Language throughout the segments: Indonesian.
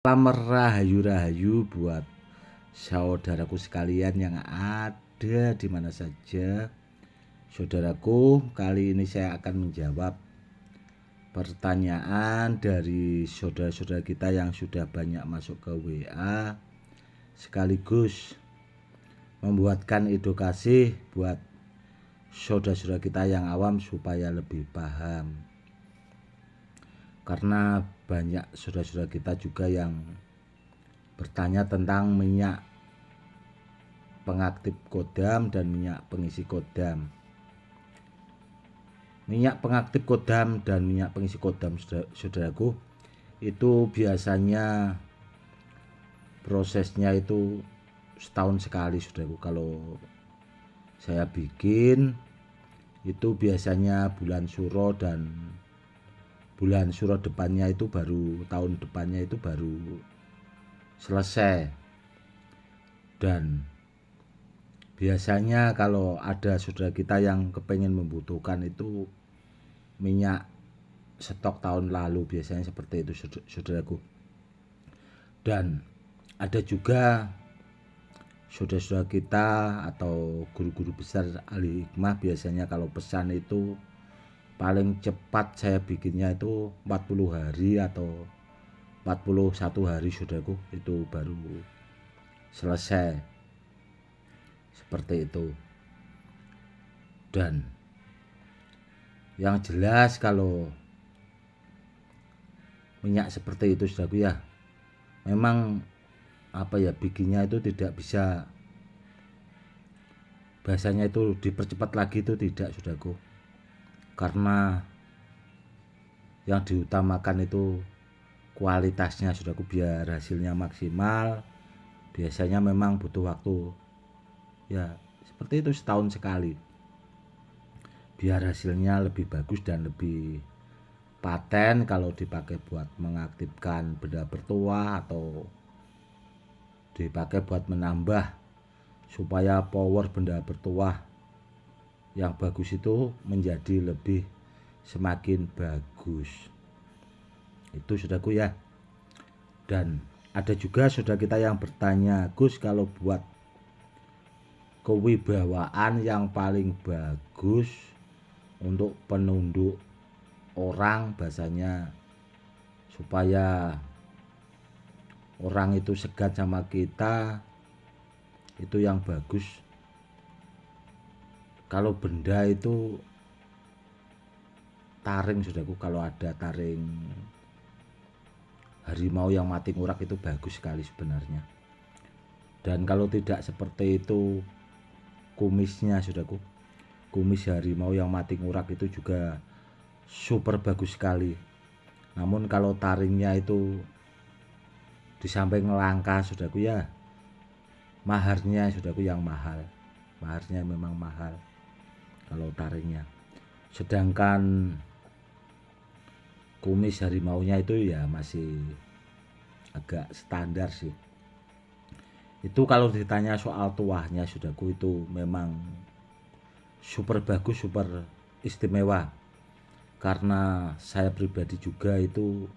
Salam rahayu-rahayu buat saudaraku sekalian yang ada di mana saja. Saudaraku, kali ini saya akan menjawab pertanyaan dari saudara-saudara kita yang sudah banyak masuk ke WA, sekaligus membuatkan edukasi buat saudara-saudara kita yang awam supaya lebih paham. Karena banyak saudara-saudara kita juga yang bertanya tentang minyak pengaktif kodam dan minyak pengisi kodam. Minyak pengaktif kodam dan minyak pengisi kodam, saudaraku, itu biasanya prosesnya itu setahun sekali, saudaraku. Kalau saya bikin itu biasanya bulan Suro, dan bulan Suro depannya itu baru, tahun depannya itu baru selesai. Dan biasanya kalau ada saudara kita yang kepengen membutuhkan itu minyak stok tahun lalu, biasanya seperti itu, saudaraku. Dan ada juga saudara-saudara kita atau guru-guru besar ahli hikmah, biasanya kalau pesan itu paling cepat saya bikinnya itu 40 hari atau 41 hari, saudaraku, itu baru selesai, seperti itu. Dan yang jelas kalau minyak seperti itu, saudaraku, ya memang bikinnya itu tidak bisa, bahasanya itu dipercepat lagi, itu tidak, saudaraku. Karena yang diutamakan itu kualitasnya, saudaraku, biar hasilnya maksimal. Biasanya memang butuh waktu, ya seperti itu, setahun sekali, biar hasilnya lebih bagus dan lebih paten kalau dipakai buat mengaktifkan benda bertuah atau dipakai buat menambah supaya power benda bertuah yang bagus itu menjadi lebih semakin bagus. Itu, saudaraku, ya. Dan ada juga saudara kita yang bertanya, Gus, kalau buat kewibawaan yang paling bagus untuk penunduk orang, bahasanya supaya orang itu segan sama kita, itu yang bagus kalau benda itu taring, saudaraku. Kalau ada taring harimau yang mati ngurak itu bagus sekali sebenarnya. Dan kalau tidak seperti itu kumisnya, saudaraku, kumis harimau yang mati ngurak itu juga super bagus sekali. Namun kalau taringnya itu di samping langka, saudaraku, ya maharnya, saudaraku, yang mahal. Maharnya memang mahal kalau taringnya. Sedangkan kumis harimaunya itu ya masih agak standar sih. Itu kalau ditanya soal tuahnya, saudaraku, itu memang super bagus, super istimewa. Karena saya pribadi juga itu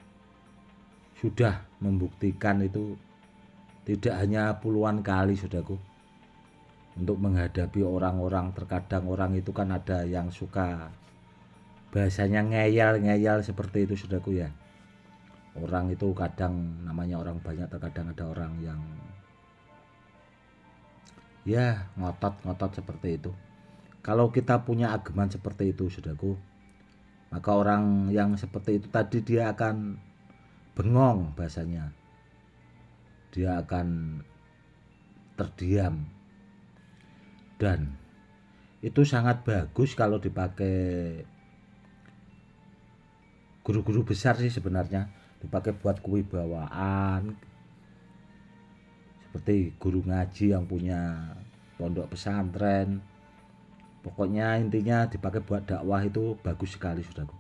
sudah membuktikan itu tidak hanya puluhan kali, saudaraku, untuk menghadapi orang-orang. Terkadang orang itu kan ada yang suka bahasanya ngeyel-ngeyel seperti itu, saudaraku, ya. Orang itu kadang, namanya orang banyak, terkadang ada orang yang ya ngotot-ngotot seperti itu. Kalau kita punya ageman seperti itu, saudaraku, maka orang yang seperti itu tadi dia akan bengong, bahasanya. Dia akan terdiam. Dan itu sangat bagus kalau dipakai guru-guru besar sih sebenarnya, dipakai buat kewibawaan, seperti guru ngaji yang punya pondok pesantren. Pokoknya intinya dipakai buat dakwah itu bagus sekali, saudaraku.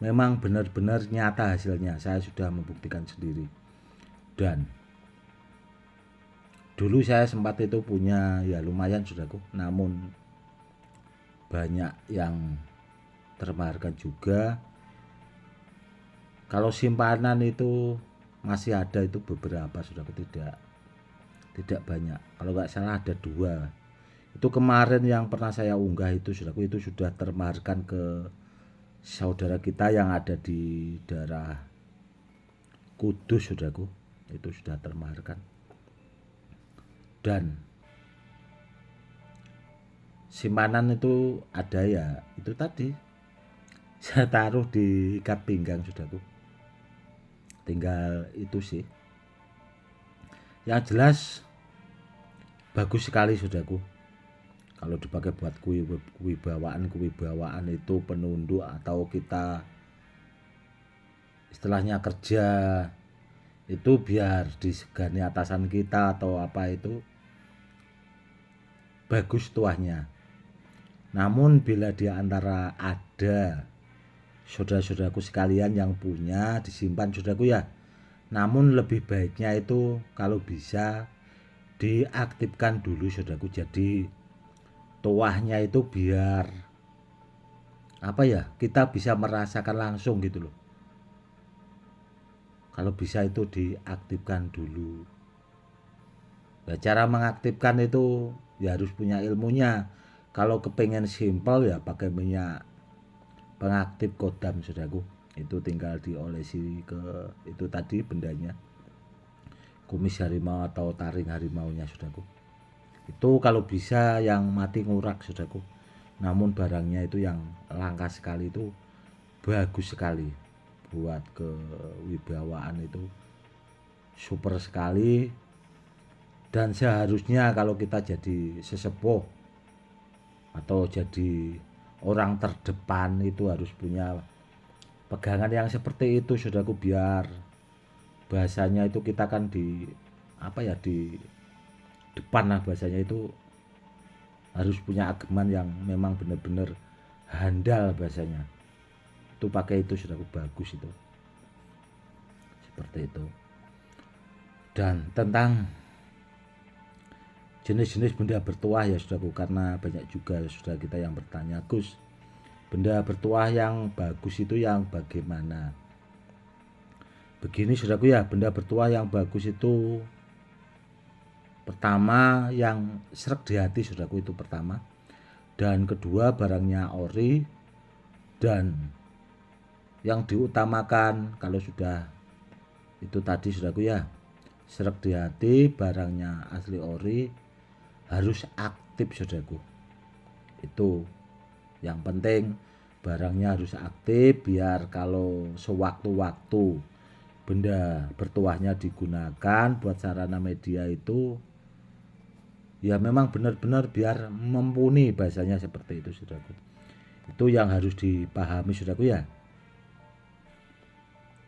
Memang benar-benar nyata hasilnya, saya sudah membuktikan sendiri. Dan dulu saya sempat itu punya ya lumayan, saudaraku, namun banyak yang termaharkan juga. Kalau simpanan itu masih ada itu beberapa saudaraku, tidak banyak. Kalau nggak salah ada 2. Itu kemarin yang pernah saya unggah itu saudaraku, itu sudah termaharkan ke saudara kita yang ada di daerah Kudus saudaraku, itu sudah termaharkan. Dan simpanan itu ada ya, itu tadi saya taruh di ikat pinggang saudaraku. Tinggal itu sih. Yang jelas bagus sekali saudaraku. Kalau dipakai buat kewibawaan itu penunduk, atau kita istilahnya kerja itu biar disegani atasan kita atau apa, itu bagus tuahnya. Namun bila di antara ada saudara-saudaraku sekalian yang punya, disimpan saudaraku ya, namun lebih baiknya itu kalau bisa diaktifkan dulu saudaraku. Jadi tuahnya itu biar apa ya, kita bisa merasakan langsung gitu loh. Kalau bisa itu diaktifkan dulu. Nah, cara mengaktifkan itu ya harus punya ilmunya. Kalau kepengen simpel ya pakai minyak pengaktif kodam saudaraku. Itu tinggal diolesi ke itu tadi bendanya, kumis harimau atau taring harimaunya saudaraku. Itu kalau bisa yang mati ngurak saudaraku. Namun barangnya itu yang langka sekali, itu bagus sekali buat kewibawaan, itu super sekali. Dan seharusnya kalau kita jadi sesepuh atau jadi orang terdepan itu harus punya pegangan yang seperti itu saudaraku, biar bahasanya itu kita kan di apa ya, di depan lah bahasanya, itu harus punya ageman yang memang benar-benar handal bahasanya. Itu pakai itu saudaraku, bagus itu. Seperti itu. Dan tentang jenis-jenis benda bertuah ya saudaraku, karena banyak juga saudara kita yang bertanya, Gus, benda bertuah yang bagus itu yang bagaimana? Begini saudaraku ya, benda bertuah yang bagus itu pertama yang sreg di hati saudaraku, itu pertama. Dan kedua barangnya ori. Dan yang diutamakan kalau sudah itu tadi saudaraku ya, sreg di hati, barangnya asli ori, harus aktif saudaraku. Itu yang penting, barangnya harus aktif biar kalau sewaktu-waktu benda bertuahnya digunakan buat sarana media itu ya memang benar-benar biar mumpuni, bahasanya seperti itu saudaraku. Itu yang harus dipahami saudaraku ya,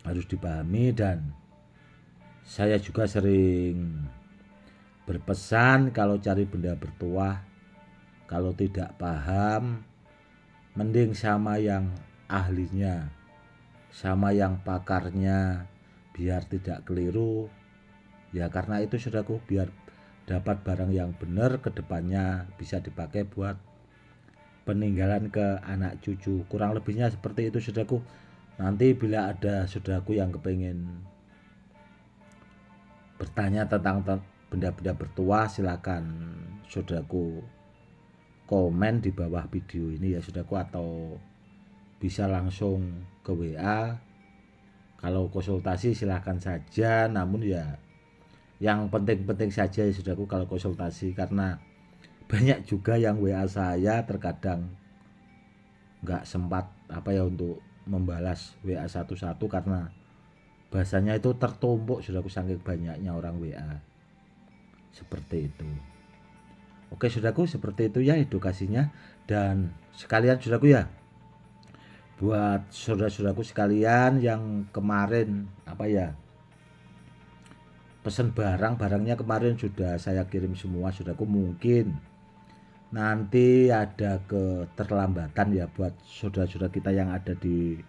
harus dipahami. Dan saya juga sering berpesan kalau cari benda bertuah, kalau tidak paham mending sama yang ahlinya, sama yang pakarnya, biar tidak keliru ya. Karena itu saudaraku, biar dapat barang yang benar, kedepannya bisa dipakai buat peninggalan ke anak cucu. Kurang lebihnya seperti itu saudaraku. Nanti bila ada saudaraku yang kepengen bertanya tentang benda-benda bertuah, silakan saudaraku komen di bawah video ini ya saudaraku, atau bisa langsung ke WA. Kalau konsultasi silakan saja, namun ya yang penting-penting saja ya saudaraku kalau konsultasi, karena banyak juga yang WA saya terkadang nggak sempat apa ya untuk membalas WA satu-satu, karena bahasanya itu tertumpuk saudaraku, saking banyaknya orang WA. Seperti itu. Oke saudaraku, seperti itu ya edukasinya. Dan sekalian saudaraku ya, buat saudara-saudaraku sekalian yang kemarin apa ya, pesen barangnya kemarin sudah saya kirim semua saudaraku. Mungkin nanti ada keterlambatan ya buat saudara-saudara kita yang ada di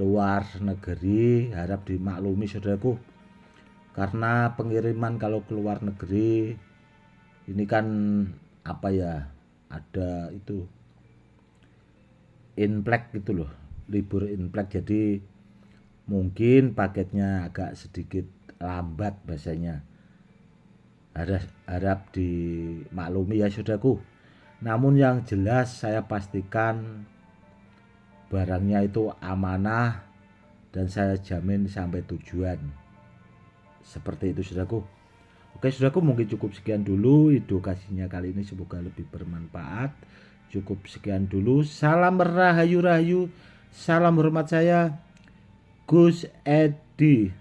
luar negeri, harap dimaklumi saudaraku. Karena pengiriman kalau ke luar negeri ini kan apa ya, ada itu Imlek gitu loh, libur Imlek, jadi Mungkin paketnya agak sedikit lambat bahasanya. Harap dimaklumi ya saudaraku. Namun yang jelas saya pastikan barangnya itu amanah dan saya jamin sampai tujuan. Seperti itu saudaraku. Oke saudaraku, mungkin cukup sekian dulu edukasinya kali ini, semoga lebih bermanfaat. Cukup sekian dulu. Salam rahayu rahayu. Salam hormat saya Gus Edi.